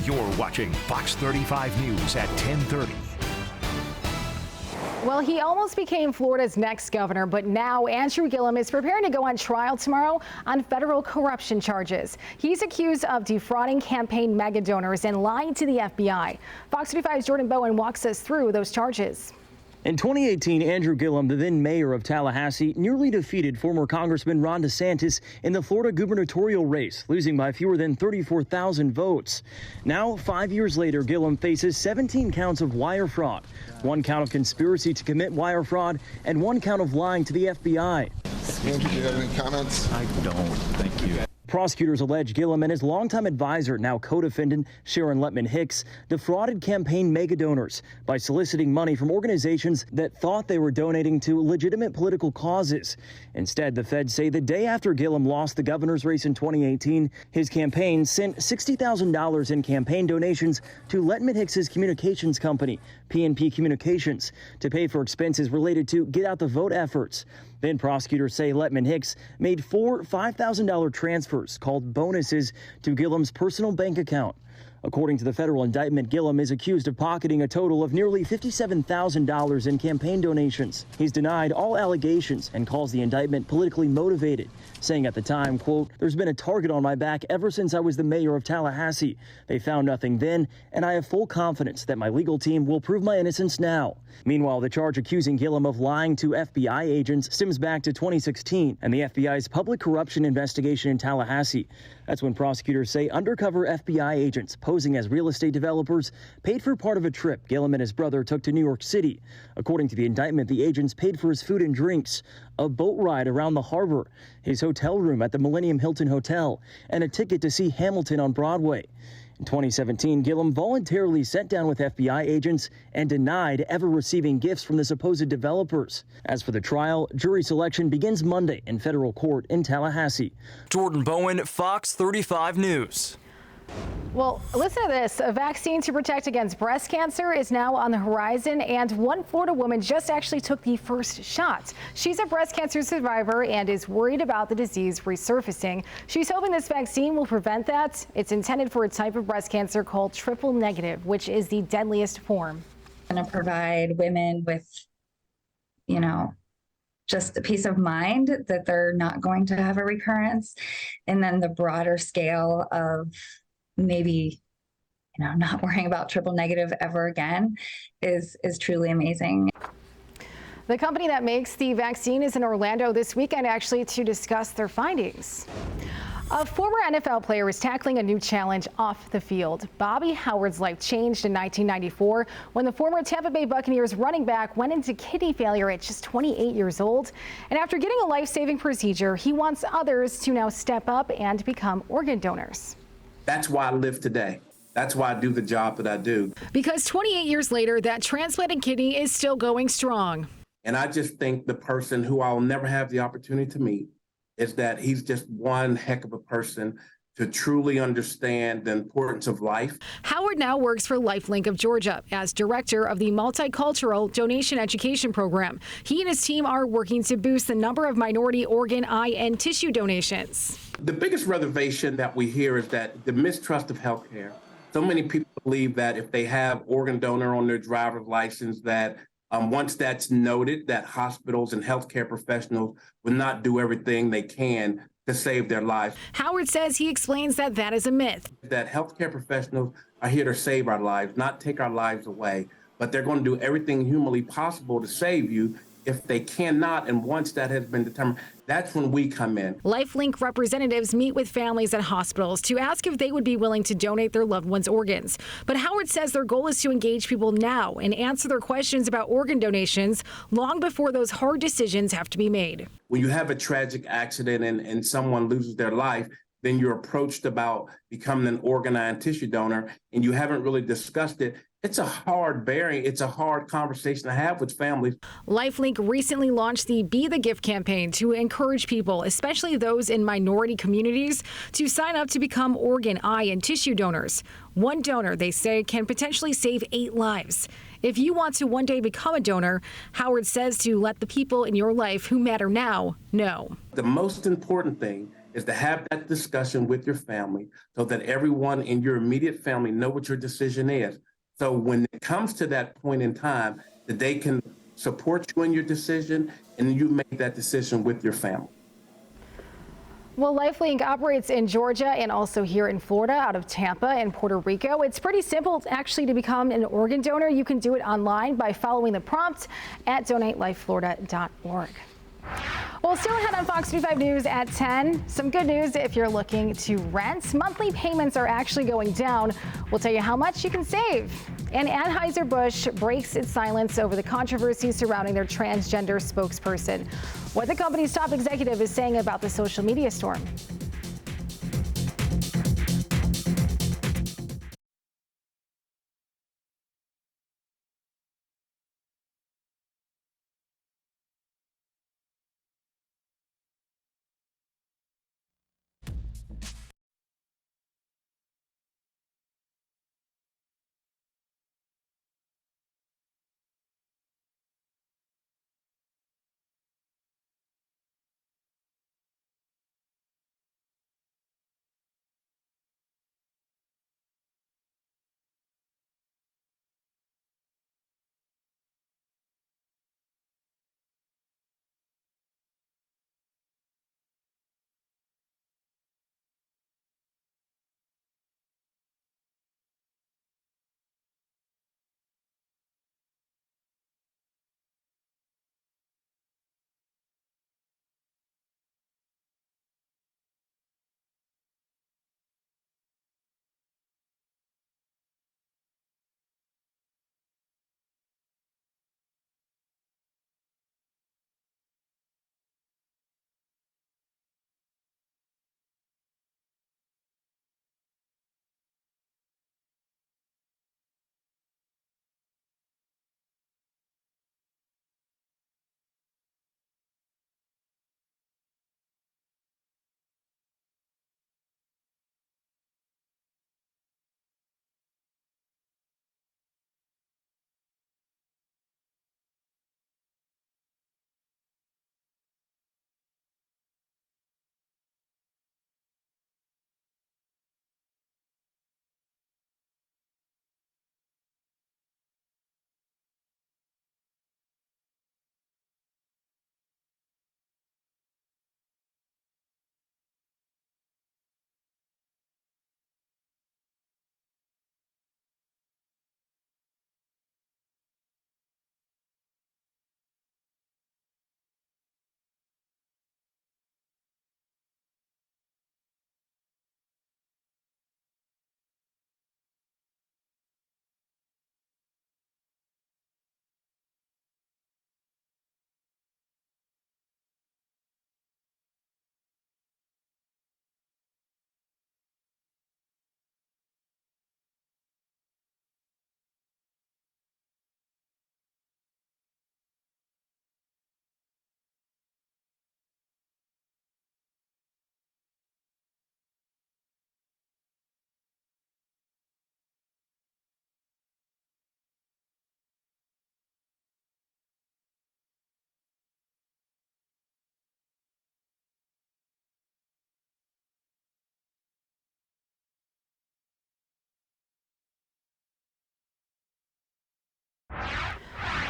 You're watching Fox 35 News at 10:30. Well, he almost became Florida's next governor, but now Andrew Gillum is preparing to go on trial tomorrow on federal corruption charges. He's accused of defrauding campaign mega donors and lying to the FBI. Fox 35's Jordan Bowen walks us through those charges. In 2018, Andrew Gillum, the then mayor of Tallahassee, nearly defeated former Congressman Ron DeSantis in the Florida gubernatorial race, losing by fewer than 34,000 votes. Now, 5 years later, Gillum faces 17 counts of wire fraud, 1 count of conspiracy to commit wire fraud, and 1 count of lying to the FBI. Andrew, do you have any comments? I don't. Thank you. Prosecutors allege Gillum and his longtime advisor, now co-defendant Sharon Letman Hicks, defrauded campaign mega donors by soliciting money from organizations that thought they were donating to legitimate political causes. Instead, the feds say the day after Gillum lost the governor's race in 2018, his campaign sent $60,000 in campaign donations to Letman Hicks's communications company, PNP Communications, to pay for expenses related to Get Out the Vote efforts. Then prosecutors say Letman Hicks made 4 $5,000 transfers called bonuses to Gillum's personal bank account. According to the federal indictment, Gillum is accused of pocketing a total of nearly $57,000 in campaign donations. He's denied all allegations and calls the indictment politically motivated, saying at the time, quote, "There's been a target on my back ever since I was the mayor of Tallahassee. They found nothing then, and I have full confidence that my legal team will prove my innocence now." Meanwhile, the charge accusing Gillum of lying to FBI agents stems back to 2016 and the FBI's public corruption investigation in Tallahassee. That's when prosecutors say undercover FBI agents posing as real estate developers paid for part of a trip Gillum and his brother took to New York City. According to the indictment, the agents paid for his food and drinks, a boat ride around the harbor, his hotel room at the Millennium Hilton Hotel, and a ticket to see Hamilton on Broadway. In 2017, Gillum voluntarily sat down with FBI agents and denied ever receiving gifts from the supposed developers. As for the trial, jury selection begins Monday in federal court in Tallahassee. Jordan Bowen, Fox 35 News. Well, listen to this. A vaccine to protect against breast cancer is now on the horizon, and one Florida woman just actually took the first shot. She's a breast cancer survivor and is worried about the disease resurfacing. She's hoping this vaccine will prevent that. It's intended for a type of breast cancer called triple negative, which is the deadliest form. Going to provide women with, just the peace of mind that they're not going to have a recurrence. And then the broader scale of maybe, not worrying about triple negative ever again is truly amazing. The company that makes the vaccine is in Orlando this weekend, actually, to discuss their findings. A former NFL player is tackling a new challenge off the field. Bobby Howard's life changed in 1994 when the former Tampa Bay Buccaneers running back went into kidney failure at just 28 years old. And after getting a life-saving procedure, he wants others to now step up and become organ donors. That's why I live today. That's why I do the job that I do. Because 28 years later, that transplanted kidney is still going strong. And I just think the person who I'll never have the opportunity to meet is that he's just one heck of a person to truly understand the importance of life. Howard now works for LifeLink of Georgia as director of the Multicultural Donation Education Program. He and his team are working to boost the number of minority organ, eye, and tissue donations. The biggest reservation that we hear is that the mistrust of healthcare. So many people believe that if they have organ donor on their driver's license, that once that's noted, that hospitals and healthcare professionals will not do everything they can to save their lives. Howard says he explains that that is a myth. That healthcare professionals are here to save our lives, not take our lives away, but they're going to do everything humanly possible to save you. If they cannot, and once that has been determined, that's when we come in. LifeLink representatives meet with families at hospitals to ask if they would be willing to donate their loved ones' organs. But Howard says their goal is to engage people now and answer their questions about organ donations long before those hard decisions have to be made. When you have a tragic accident and someone loses their life, then you're approached about becoming an organ and tissue donor, and you haven't really discussed it. It's a hard bearing. It's a hard conversation to have with families. LifeLink recently launched the Be the Gift campaign to encourage people, especially those in minority communities, to sign up to become organ, eye, and tissue donors. One donor, they say, can potentially save 8 lives. If you want to one day become a donor, Howard says to let the people in your life who matter now know. The most important thing is to have that discussion with your family so that everyone in your immediate family know what your decision is. So when it comes to that point in time, that they can support you in your decision and you make that decision with your family. Well, LifeLink operates in Georgia and also here in Florida, out of Tampa and Puerto Rico. It's pretty simple actually to become an organ donor. You can do it online by following the prompt at donatelifeflorida.org. Well, still ahead on Fox 35 News at 10. Some good news if you're looking to rent. Monthly payments are actually going down. We'll tell you how much you can save. And Anheuser-Busch breaks its silence over the controversy surrounding their transgender spokesperson. What the company's top executive is saying about the social media storm.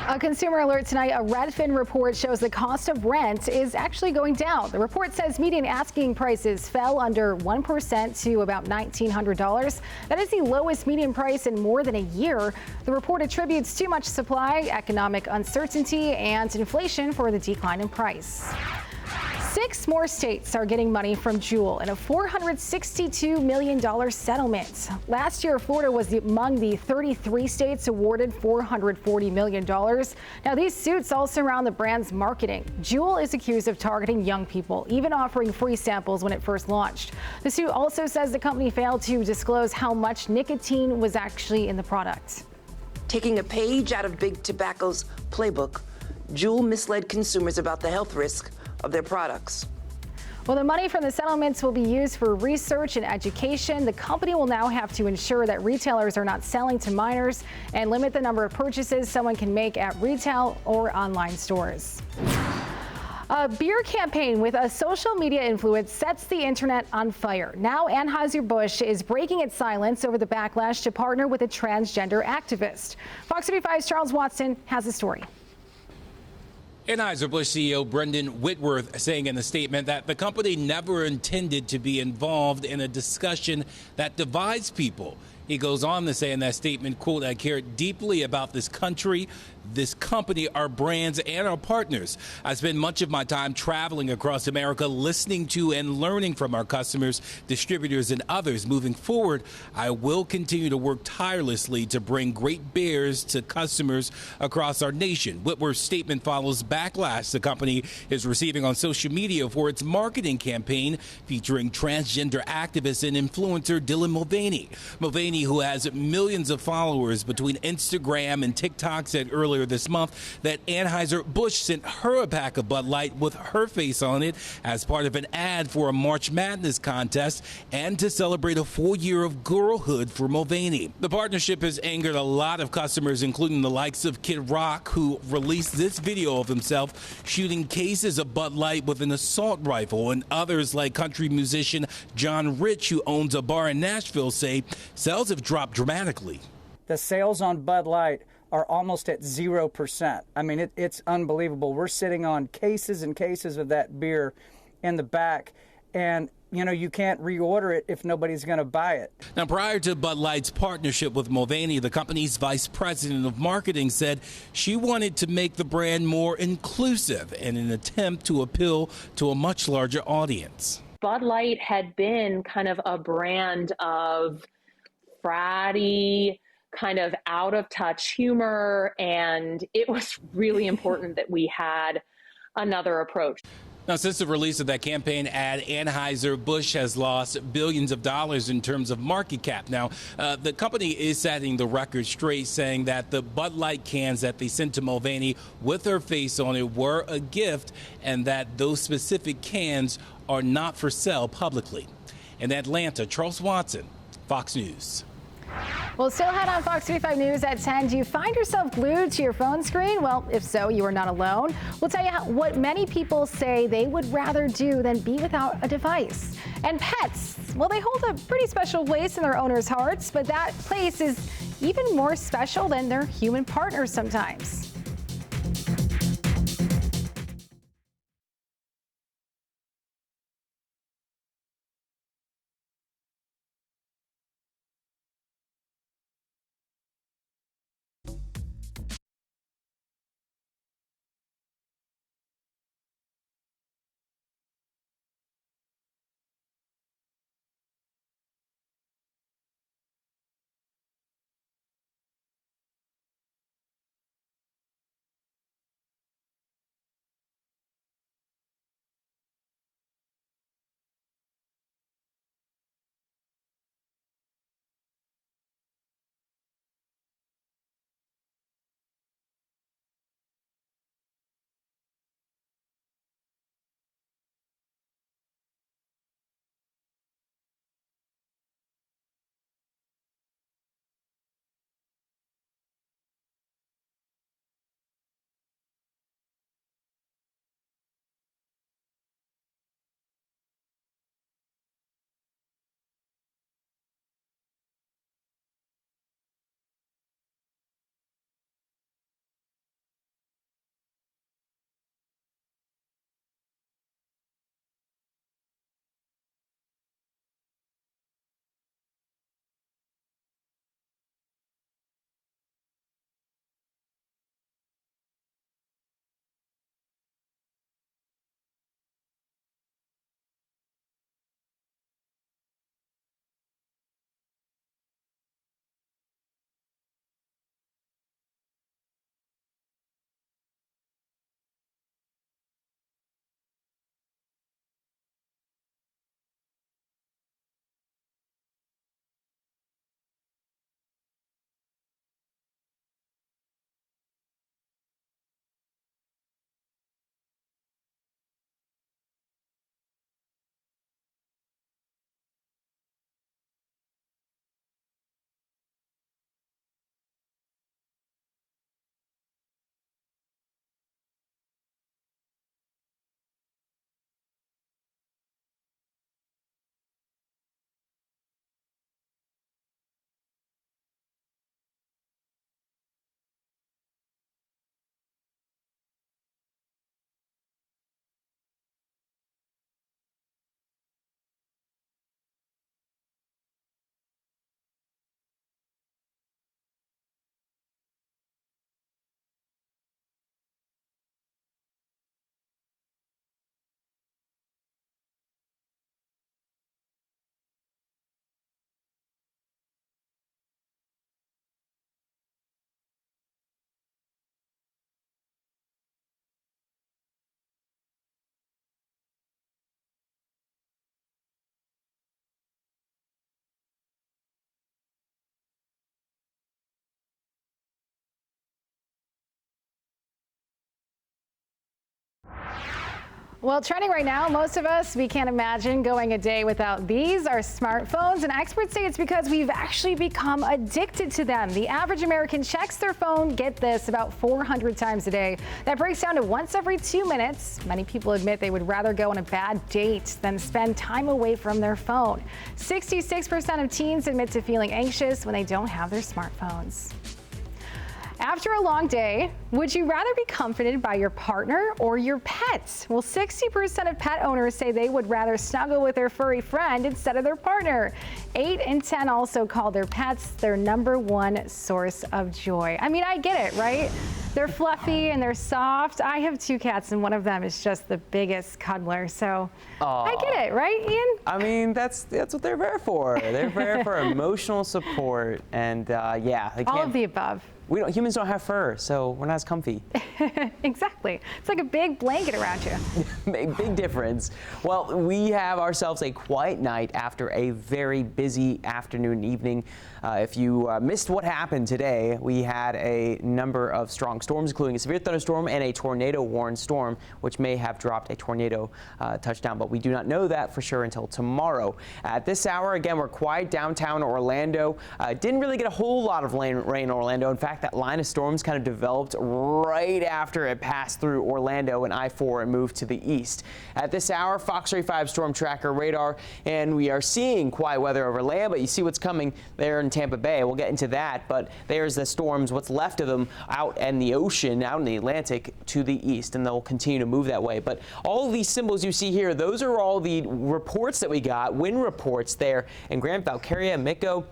A consumer alert tonight. A Redfin report shows the cost of rent is actually going down. The report says median asking prices fell under 1% to about $1,900. That is the lowest median price in more than a year. The report attributes too much supply, economic uncertainty, and inflation for the decline in price. 6 more states are getting money from Juul in a $462 million settlement. Last year, Florida was among the 33 states awarded $440 million. Now, these suits all surround the brand's marketing. Juul is accused of targeting young people, even offering free samples when it first launched. The suit also says the company failed to disclose how much nicotine was actually in the product. Taking a page out of Big Tobacco's playbook, Juul misled consumers about the health risk of their products. Well, the money from the settlements will be used for research and education. The company will now have to ensure that retailers are not selling to minors and limit the number of purchases someone can make at retail or online stores. A beer campaign with a social media influence sets the internet on fire. Now Anheuser-Busch is breaking its silence over the backlash to partner with a transgender activist. Fox 35's Charles Watson has a story. Anheuser-Busch CEO Brendan Whitworth saying in a statement that the company never intended to be involved in a discussion that divides people. He goes on to say in that statement, quote, "I care deeply about this country, this company, our brands, and our partners. I spend much of my time traveling across America, listening to and learning from our customers, distributors, and others. Moving forward, I will continue to work tirelessly to bring great beers to customers across our nation." Whitworth's statement follows backlash the company is receiving on social media for its marketing campaign featuring transgender activist and influencer Dylan Mulvaney. Mulvaney, who has millions of followers between Instagram and TikTok, said earlier this month that Anheuser-Busch sent her a pack of Bud Light with her face on it as part of an ad for a March Madness contest and to celebrate a full year of girlhood for Mulvaney. The partnership has angered a lot of customers, including the likes of Kid Rock, who released this video of himself shooting cases of Bud Light with an assault rifle, and others like country musician John Rich, who owns a bar in Nashville, say sales have dropped dramatically. The sales on Bud Light are almost at 0%. I mean, it's unbelievable. We're sitting on cases and cases of that beer in the back, and you can't reorder it if nobody's going to buy it. Now, prior to Bud Light's partnership with Mulvaney, the company's vice president of marketing said she wanted to make the brand more inclusive in an attempt to appeal to a much larger audience. Bud Light had been kind of a brand of fratty, kind of out of touch humor, and it was really important that we had another approach. Now, since the release of that campaign ad, Anheuser-Busch has lost billions of dollars in terms of market cap. Now, the company is setting the record straight, saying that the Bud Light cans that they sent to Mulvaney with her face on it were a gift, and that those specific cans are not for sale publicly. In Atlanta, Charles Watson, Fox News. Well, still ahead on Fox 35 News at 10. Do you find yourself glued to your phone screen? Well, if so, you are not alone. We'll tell you what many people say they would rather do than be without a device. And pets, well, they hold a pretty special place in their owners' hearts, but that place is even more special than their human partners sometimes. Well, trending right now, most of us, we can't imagine going a day without these, our smartphones. And experts say it's because we've actually become addicted to them. The average American checks their phone, get this, about 400 times a day. That breaks down to once every 2 minutes. Many people admit they would rather go on a bad date than spend time away from their phone. 66% of teens admit to feeling anxious when they don't have their smartphones. After a long day, would you rather be comforted by your partner or your pet? Well, 60% of pet owners say they would rather snuggle with their furry friend instead of their partner. 8 in 10 also call their pets their #1 source of joy. I mean, I get it, right? They're fluffy and they're soft. I have 2 cats and one of them is just the biggest cuddler. So I get it, right, Ian? I mean, that's what they're there for. They're there for emotional support, and yeah, they All of the above. Humans don't have fur, so we're not as comfy. Exactly. It's like a big blanket around you. Big difference. Well, we have ourselves a quiet night after a very busy afternoon and evening. If you missed what happened today, we had a number of strong storms, including a severe thunderstorm and a tornado-warned storm, which may have dropped a tornado touchdown, but we do not know that for sure until tomorrow. At this hour, again, we're quiet downtown Orlando. Didn't really get a whole lot of rain in Orlando. In fact, that line of storms kind of developed right after it passed through Orlando and I-4 and moved to the east. At this hour, Fox 35 storm tracker radar, and we are seeing quiet weather over land, but you see what's coming there in Tampa Bay. We'll get into that, but there's the storms, what's left of them out in the ocean, out in the Atlantic to the east, and they'll continue to move that way. But all of these symbols you see here, those are all the reports that we got, wind reports there in Grand Valkyria, Mico.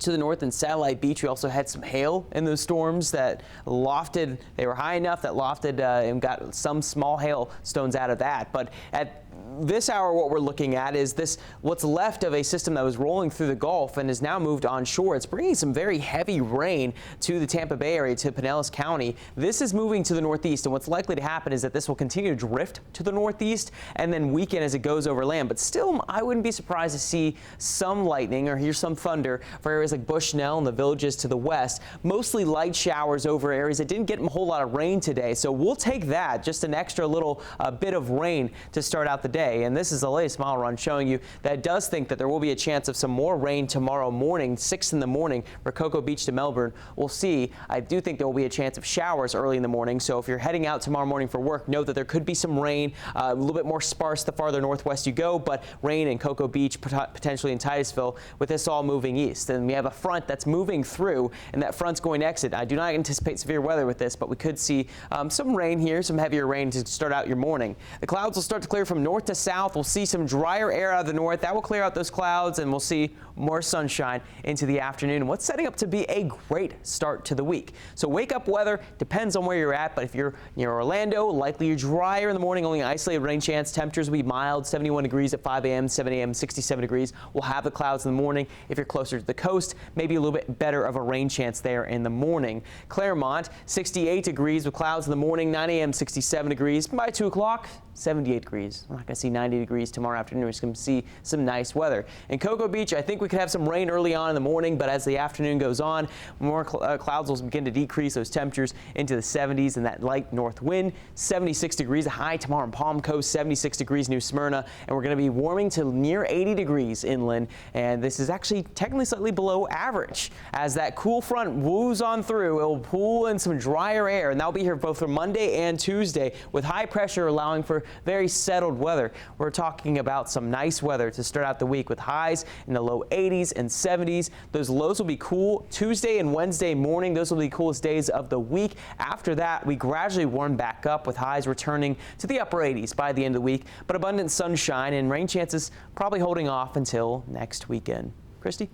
To the north in Satellite Beach, we also had some hail in those storms that lofted. They were high enough that lofted and got some small hailstones out of that. But at this hour, what we're looking at is what's left of a system that was rolling through the Gulf and has now moved onshore. It's bringing some very heavy rain to the Tampa Bay area, to Pinellas County. This is moving to the northeast, and what's likely to happen is that this will continue to drift to the northeast and then weaken as it goes over land. But still, I wouldn't be surprised to see some lightning or hear some thunder for areas like Bushnell and the villages to the west. Mostly light showers over areas that didn't get a whole lot of rain today. So we'll take that, just an extra little bit of rain to start out the day. And this is the latest model run showing you that it does think that there will be a chance of some more rain tomorrow morning, 6 in the morning for Cocoa Beach to Melbourne. We'll see. I do think there will be a chance of showers early in the morning. So if you're heading out tomorrow morning for work, know that there could be some rain, a little bit more sparse the farther northwest you go, but rain in Cocoa Beach, potentially in Titusville, with this all moving east. And we have a front that's moving through, and that front's going to exit. I do not anticipate severe weather with this, but we could see some rain here, some heavier rain to start out your morning. The clouds will start to clear from north to south. We'll see some drier air out of the north. That will clear out those clouds, and we'll see more sunshine into the afternoon. What's setting up to be a great start to the week. So wake up weather depends on where you're at, but if you're near Orlando, likely you're drier in the morning, only an isolated rain chance. Temperatures will be mild, 71 degrees at 5 a.m., 7 a.m., 67 degrees. We'll have the clouds in the morning. If you're closer to the coast, maybe a little bit better of a rain chance there in the morning. Claremont, 68 degrees with clouds in the morning, 9 a.m., 67 degrees. By 2 o'clock, 78 degrees. We're not going to see 90 degrees tomorrow afternoon. We're just going to see some nice weather. In Cocoa Beach, I think we could have some rain early on in the morning, but as the afternoon goes on, more clouds will begin to decrease those temperatures into the 70s and that light north wind. 76 degrees, a high tomorrow in Palm Coast, 76 degrees New Smyrna, and we're going to be warming to near 80 degrees inland, and this is actually technically slightly below average. As that cool front moves on through, it will pull in some drier air, and that'll be here both for Monday and Tuesday, with high pressure allowing for very settled weather. We're talking about some nice weather to start out the week with highs in the low 80s and 70s. Those lows will be cool Tuesday and Wednesday morning. Those will be the coolest days of the week. After that, we gradually warm back up with highs returning to the upper 80s by the end of the week, but abundant sunshine and rain chances probably holding off until next weekend. Christy?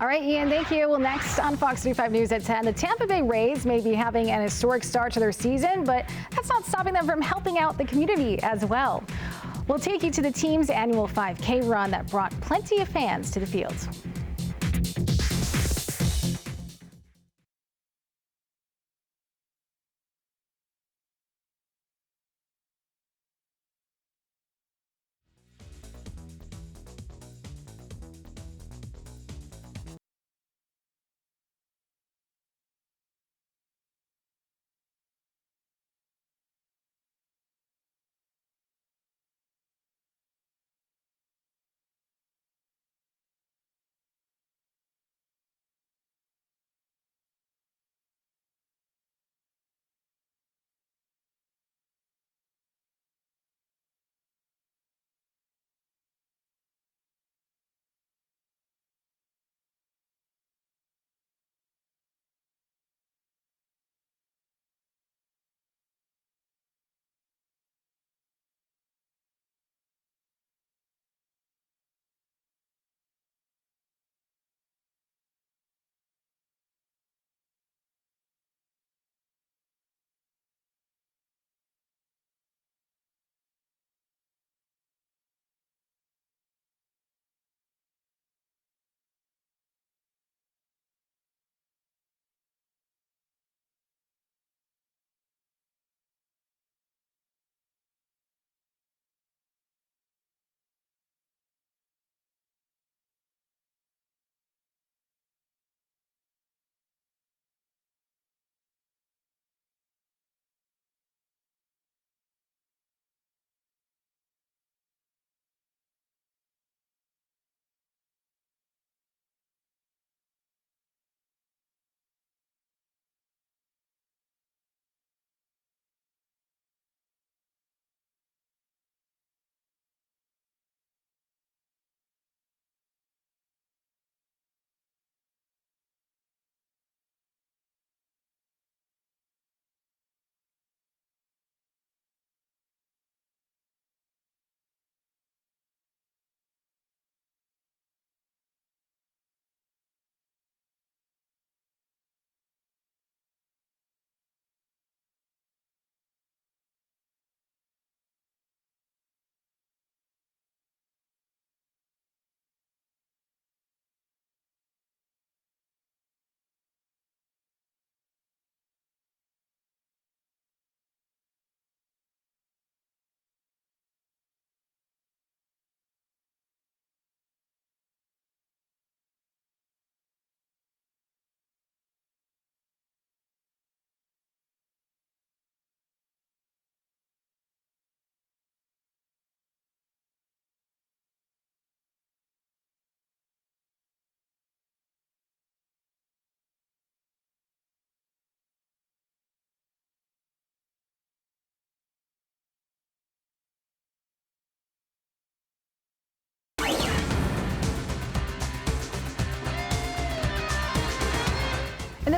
All right, Ian, thank you. Well, next on Fox 35 News at 10, the Tampa Bay Rays may be having an historic start to their season, but that's not stopping them from helping out the community as well. We'll take you to the team's annual 5K run that brought plenty of fans to the fields.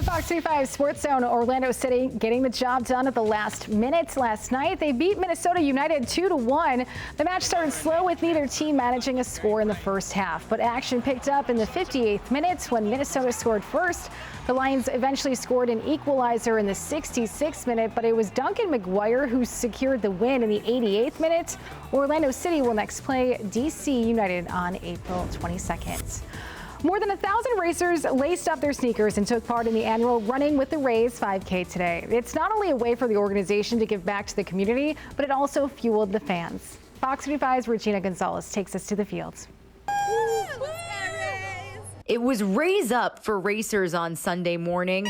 To Fox 35 Sports Zone, Orlando City getting the job done at the last minute last night. They beat Minnesota United 2-1. The match started slow with neither team managing a score in the first half, but action picked up in the 58th minute when Minnesota scored first. The Lions eventually scored an equalizer in the 66th minute, but it was Duncan McGuire who secured the win in the 88th minute. Orlando City will next play DC United on April 22nd. More than 1,000 racers laced up their sneakers and took part in the annual Running with the Rays 5K today. It's not only a way for the organization to give back to the community, but it also fueled the fans. Fox 35's Regina Gonzalez takes us to the field. It was Raise Up for racers on Sunday morning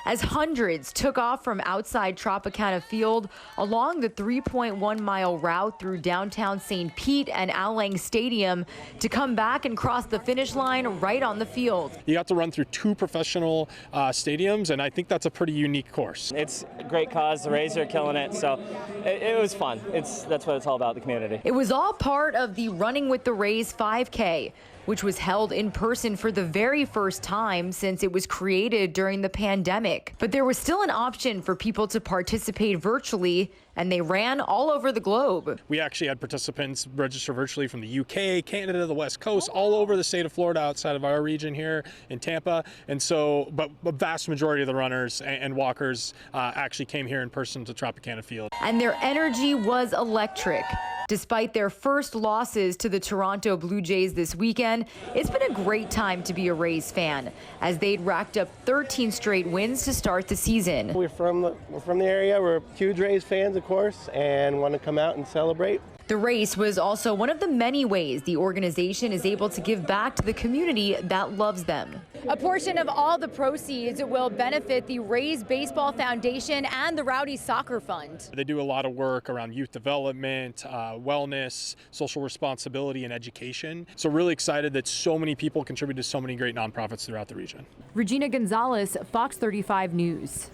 as hundreds took off from outside Tropicana Field along the 3.1-mile route through downtown St. Pete and Al Lang Stadium to come back and cross the finish line right on the field. You have to run through 2 professional stadiums, and I think that's a pretty unique course. It's a great cause. The Rays are killing it, so it was fun. That's what it's all about, the community. It was all part of the Running with the Rays 5K, which was held in person for the very first time since it was created during the pandemic. But there was still an option for people to participate virtually, and they ran all over the globe. We actually had participants register virtually from the UK, Canada, the West Coast, all over the state of Florida outside of our region here in Tampa. And so, but a vast majority of the runners and walkers actually came here in person to Tropicana Field. And their energy was electric. Despite their first losses to the Toronto Blue Jays this weekend, it's been a great time to be a Rays fan, as they'd racked up 13 straight wins to start the season. We're from the area. We're huge Rays fans, of course, and want to come out and celebrate. The race was also one of the many ways the organization is able to give back to the community that loves them. A portion of all the proceeds will benefit the Rays Baseball Foundation and the Rowdy Soccer Fund. They do a lot of work around youth development, wellness, social responsibility, and education. So really excited that so many people contribute to so many great nonprofits throughout the region. Regina Gonzalez, Fox 35 News.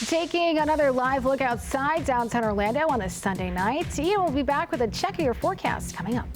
Taking another live look outside downtown Orlando on this Sunday night. Ian will be back with a check of your forecast coming up.